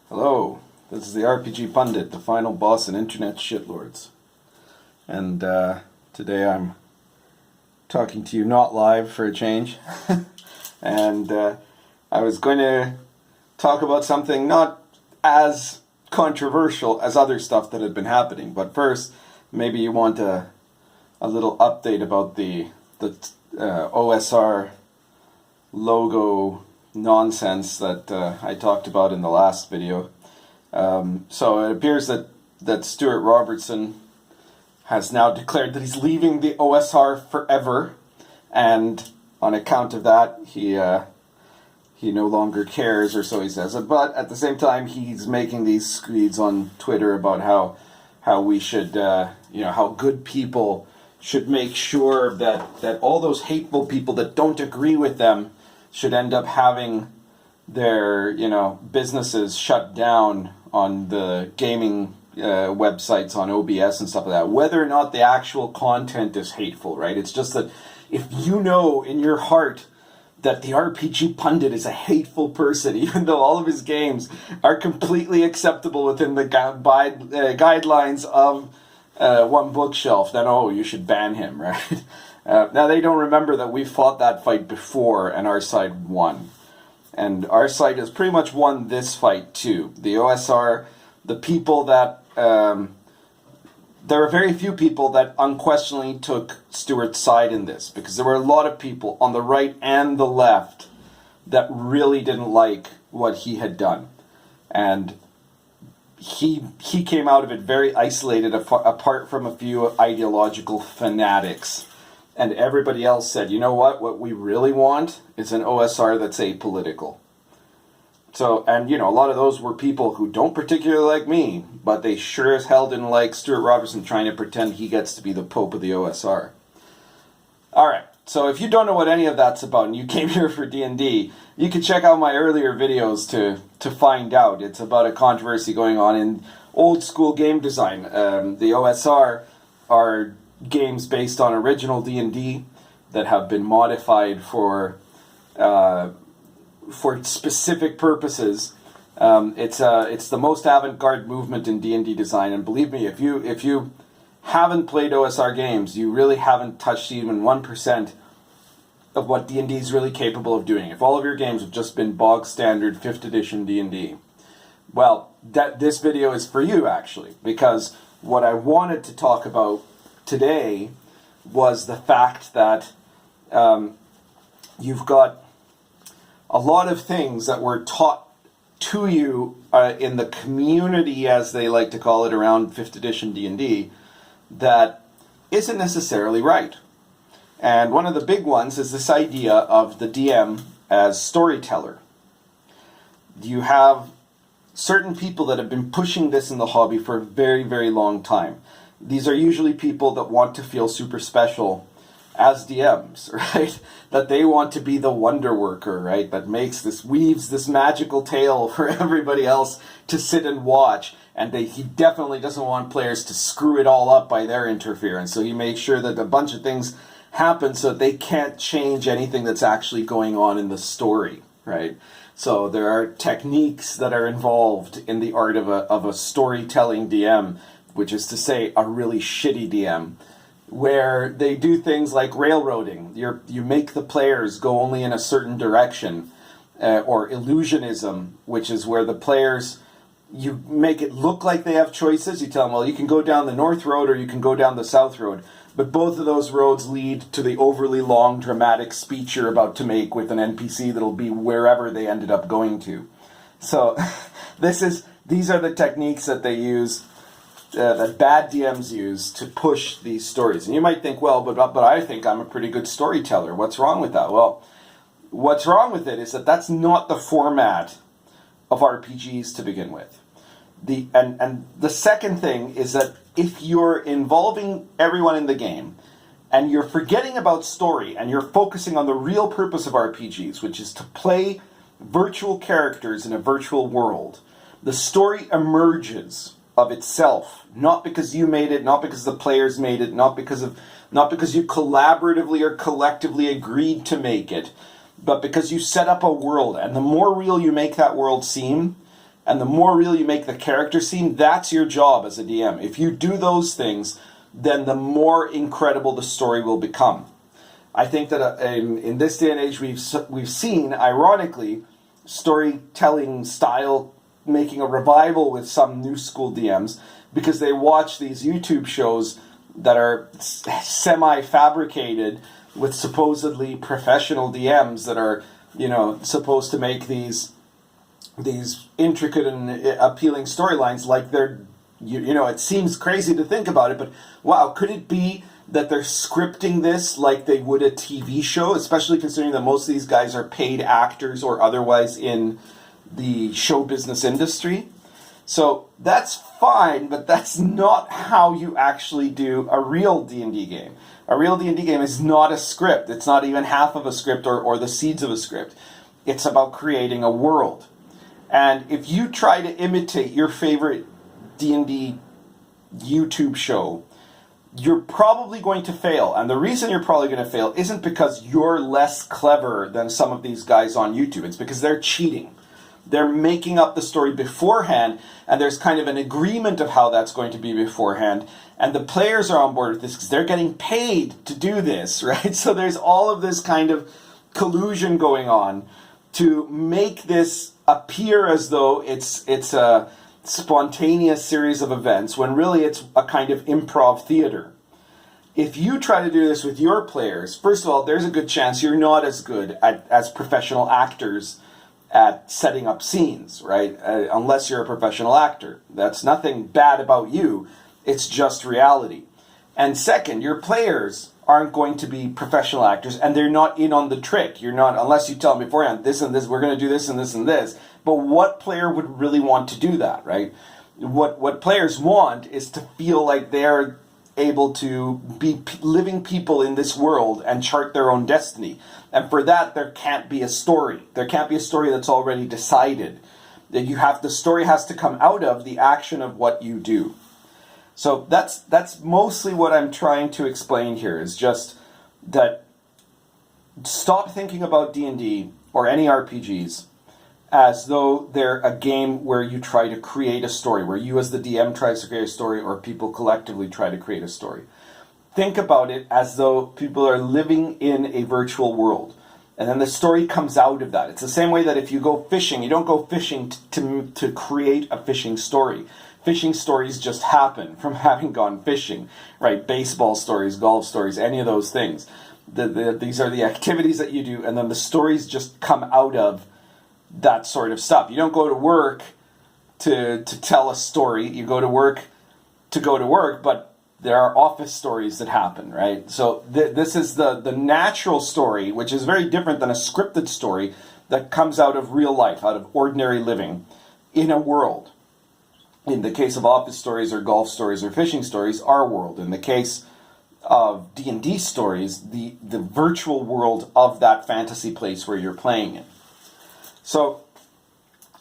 Hello, this is the RPG Pundit, the final boss in Internet Shitlords. And today I'm talking to you not live for a change. And I was going to talk about something not as controversial as other stuff that had been happening. But first, maybe you want a little update about the OSR logo nonsense that I talked about in the last video. So it appears that Stuart Robertson has now declared that he's leaving the OSR forever, and on account of that, he no longer cares, or so he says. But at the same time, he's making these screeds on Twitter about how we should, how good people should make sure that all those hateful people that don't agree with them should end up having their, businesses shut down on the gaming websites on OBS and stuff like that, whether or not the actual content is hateful, right? It's just that if you know in your heart that the RPG Pundit is a hateful person, even though all of his games are completely acceptable within the guidelines of One Bookshelf, then, you should ban him, right? Now, they don't remember that we fought that fight before and our side won. And our side has pretty much won this fight too. The OSR, the people that... there are very few people that unquestionably took Stuart's side in this, because there were a lot of people on the right and the left that really didn't like what he had done. And he came out of it very isolated, apart from a few ideological fanatics. And everybody else said, you know what we really want is an OSR that's apolitical. So, and a lot of those were people who don't particularly like me, but they sure as hell didn't like Stuart Robertson trying to pretend he gets to be the Pope of the OSR. Alright, so if you don't know what any of that's about and you came here for D&D, you can check out my earlier videos to find out. It's about a controversy going on in old school game design. The OSR are games based on original D&D that have been modified for specific purposes. It's the most avant-garde movement in D&D design, and believe me, if you haven't played OSR games, you really haven't touched even 1% of what D&D is really capable of doing. If all of your games have just been bog standard 5th edition D&D, well, this video is for you, actually, because what I wanted to talk about today was the fact that you've got a lot of things that were taught to you in the community, as they like to call it, around 5th edition D&D, that isn't necessarily right. And one of the big ones is this idea of the DM as storyteller. You have certain people that have been pushing this in the hobby for a very, very long time. These are usually people that want to feel super special as DMs, right? That they want to be the wonder worker, right? That weaves this magical tale for everybody else to sit and watch. And he definitely doesn't want players to screw it all up by their interference. So he makes sure that a bunch of things happen so that they can't change anything that's actually going on in the story, right? So there are techniques that are involved in the art of a storytelling DM, which is to say a really shitty DM, where they do things like railroading. You make the players go only in a certain direction, or illusionism, which is where the players, you make it look like they have choices. You tell them, well, you can go down the north road or you can go down the south road, but both of those roads lead to the overly long dramatic speech you're about to make with an NPC that'll be wherever they ended up going to. So these are the techniques that they use, that bad DMs use to push these stories. And you might think, well, but I think I'm a pretty good storyteller. What's wrong with that? Well, what's wrong with it is that that's not the format of RPGs to begin with. And the second thing is that if you're involving everyone in the game and you're forgetting about story and you're focusing on the real purpose of RPGs, which is to play virtual characters in a virtual world, the story emerges of itself, not because you made it, not because the players made it, not because you collaboratively or collectively agreed to make it, but because you set up a world, and the more real you make that world seem, and the more real you make the character seem, that's your job as a DM. If you do those things, then the more incredible the story will become. I think that in this day and age, we've seen, ironically, storytelling style making a revival with some new school DMs because they watch these YouTube shows that are semi-fabricated with supposedly professional DMs that are, supposed to make these intricate and appealing storylines like they're, it seems crazy to think about it, but wow, could it be that they're scripting this like they would a TV show, especially considering that most of these guys are paid actors or otherwise in the show business industry? So that's fine, but that's not how you actually do a real D&D game. A real D&D game is not a script. It's not even half of a script or the seeds of a script. It's about creating a world. And if you try to imitate your favorite D&D YouTube show, you're probably going to fail. And the reason you're probably going to fail isn't because you're less clever than some of these guys on YouTube. It's because they're cheating. They're making up the story beforehand, and there's kind of an agreement of how that's going to be beforehand. And the players are on board with this because they're getting paid to do this, right? So there's all of this kind of collusion going on to make this appear as though it's a spontaneous series of events, when really it's a kind of improv theater. If you try to do this with your players, first of all, there's a good chance you're not as good as professional actors at setting up scenes, right? Unless you're a professional actor. That's nothing bad about you. It's just reality. And second, your players aren't going to be professional actors, and they're not in on the trick. You're not, unless you tell them beforehand, this and this, we're going to do this and this and this. But what player would really want to do that, right? What players want is to feel like they're able to be living people in this world and chart their own destiny. And for that, there can't be a story. There can't be a story that's already decided. The story has to come out of the action of what you do. So that's mostly what I'm trying to explain here, is just that stop thinking about D&D or any RPGs as though they're a game where you try to create a story, where you as the DM tries to create a story or people collectively try to create a story. Think about it as though people are living in a virtual world. And then the story comes out of that. It's the same way that if you go fishing, you don't go fishing to create a fishing story. Fishing stories just happen from having gone fishing, right? Baseball stories, golf stories, any of those things. These are the activities that you do, and then the stories just come out of that sort of stuff. You don't go to work to tell a story. You go to work, but there are office stories that happen, right? So this is the natural story, which is very different than a scripted story that comes out of real life, out of ordinary living in a world. In the case of office stories or golf stories or fishing stories, our world. In the case of D&D stories, the virtual world of that fantasy place where you're playing it. So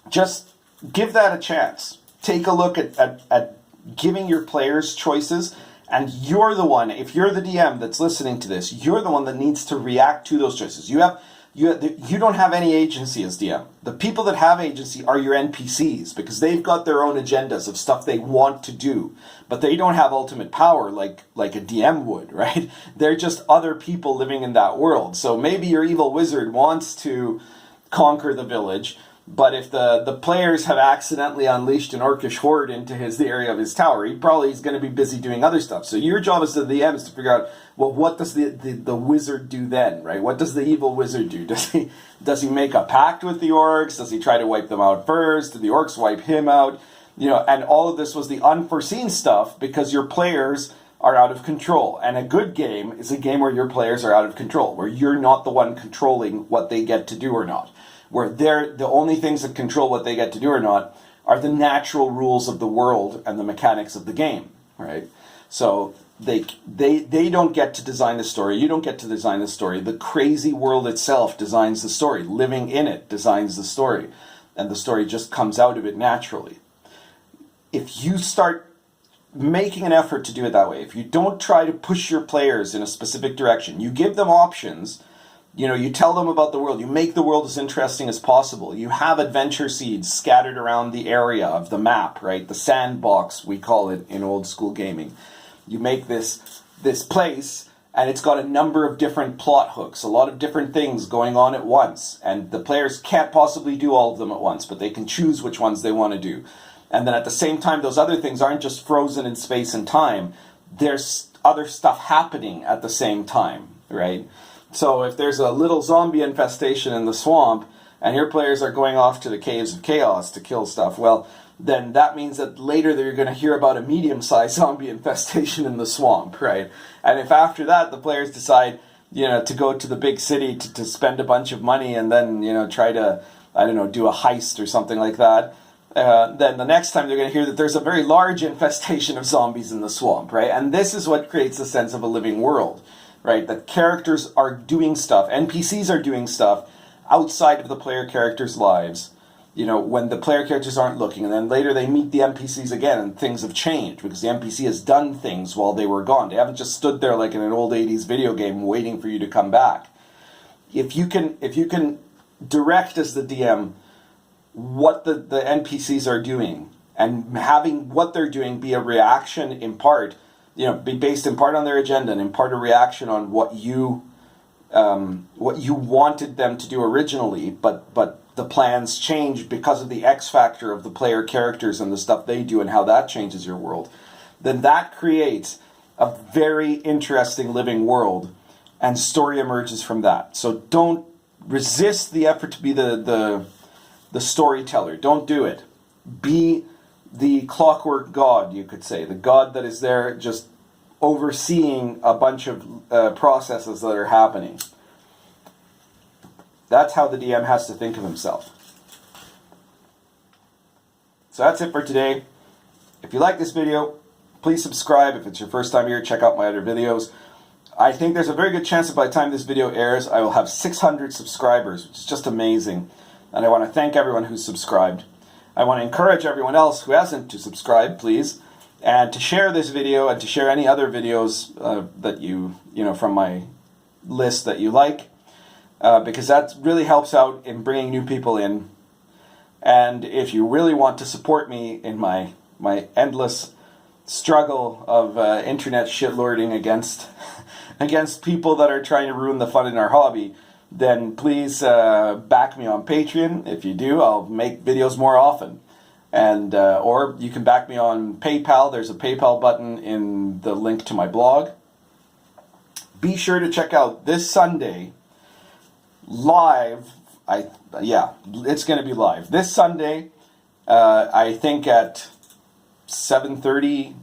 just give that a chance. Take a look at giving your players choices, and you're the one, if you're the DM that's listening to this, you're the one that needs to react to those choices. You don't have any agency as DM. The people that have agency are your NPCs, because they've got their own agendas of stuff they want to do, but they don't have ultimate power like a DM would, right? They're just other people living in that world. So maybe your evil wizard wants to conquer the village, but if the players have accidentally unleashed an orcish horde into the area of his tower, he probably is going to be busy doing other stuff. So your job as the DM is to figure out, well, what does the wizard do then, right? What does the evil wizard do? Does he make a pact with the orcs? Does he try to wipe them out first? Do the orcs wipe him out? And all of this was the unforeseen stuff because your players are out of control. And a good game is a game where your players are out of control, where you're not the one controlling what they get to do or not. Where the only things that control what they get to do or not are the natural rules of the world and the mechanics of the game, right? So they don't get to design the story. You don't get to design the story. The crazy world itself designs the story. Living in it designs the story. And the story just comes out of it naturally. If you start making an effort to do it that way, if you don't try to push your players in a specific direction, you give them options, You tell them about the world. You make the world as interesting as possible. You have adventure seeds scattered around the area of the map, right? The sandbox, we call it in old school gaming. You make this place, and it's got a number of different plot hooks, a lot of different things going on at once. And the players can't possibly do all of them at once, but they can choose which ones they want to do. And then at the same time, those other things aren't just frozen in space and time. There's other stuff happening at the same time, right? So if there's a little zombie infestation in the swamp, and your players are going off to the Caves of Chaos to kill stuff, well, then that means that later they're going to hear about a medium-sized zombie infestation in the swamp, right? And if after that the players decide, to go to the big city to spend a bunch of money and then, try to, do a heist or something like that, then the next time they're going to hear that there's a very large infestation of zombies in the swamp, right? And this is what creates a sense of a living world, right? That characters are doing stuff, NPCs are doing stuff outside of the player characters' lives, when the player characters aren't looking. And then later they meet the NPCs again and things have changed because the NPC has done things while they were gone. They haven't just stood there like in an old 80s video game waiting for you to come back. If you can direct as the DM what the NPCs are doing and having what they're doing be a reaction in part, be based in part on their agenda and in part a reaction on what you wanted them to do originally, but the plans change because of the X factor of the player characters and the stuff they do and how that changes your world, then that creates a very interesting living world, and story emerges from that. So don't resist the effort to be the storyteller. Don't do it. Be the clockwork god, you could say, the god that is there just overseeing a bunch of processes that are happening. That's how the DM has to think of himself. So that's it for today. If you like this video, please subscribe. If it's your first time here, check out my other videos. I think there's a very good chance that by the time this video airs, I will have 600 subscribers, which is just amazing. And I want to thank everyone who's subscribed. I want to encourage everyone else who hasn't to subscribe, please, and to share this video and to share any other videos that you from my list that you like, because that really helps out in bringing new people in. And if you really want to support me in my endless struggle of internet shitlording against people that are trying to ruin the fun in our hobby, then please back me on Patreon. If you do, I'll make videos more often. And or you can back me on PayPal. There's a PayPal button in the link to my blog. Be sure to check out this Sunday live. It's going to be live this Sunday. I think at 7:30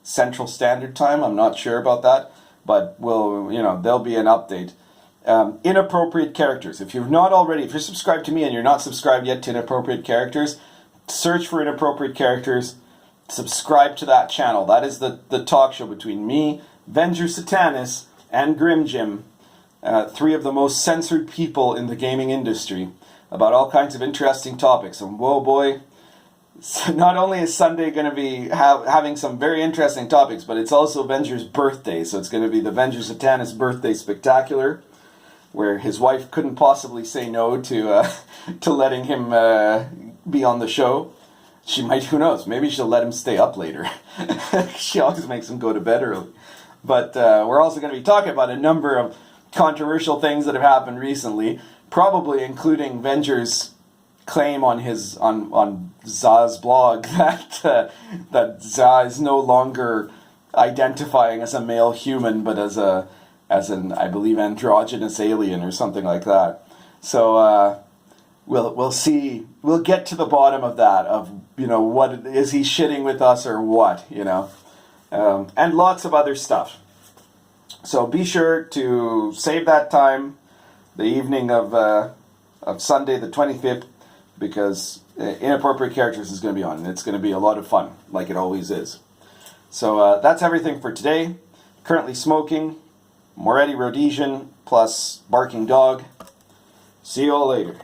Central Standard Time. I'm not sure about that, but there'll be an update. Inappropriate characters. If you're subscribed to me and you're not subscribed yet to Inappropriate Characters, search for Inappropriate Characters, subscribe to that channel. That is the talk show between me, Venger Satanis, and Grim Jim, three of the most censored people in the gaming industry, about all kinds of interesting topics. And whoa boy, not only is Sunday going to be having some very interesting topics, but it's also Venger's birthday, so it's going to be the Venger Satanis Birthday Spectacular, where his wife couldn't possibly say no to letting him be on the show. She might, who knows, maybe she'll let him stay up later. She always makes him go to bed early. But we're also going to be talking about a number of controversial things that have happened recently, probably including Venger's claim on his on Za's blog that Za is no longer identifying as a male human, but as an, I believe, androgynous alien or something like that. So we'll see. We'll get to the bottom of that. Of what is he shitting with us or what? And lots of other stuff. So be sure to save that time, the evening of Sunday the 25th, because Inappropriate Characters is going to be on, and it's going to be a lot of fun, like it always is. So that's everything for today. Currently smoking Moretti Rhodesian plus barking dog. See you all later.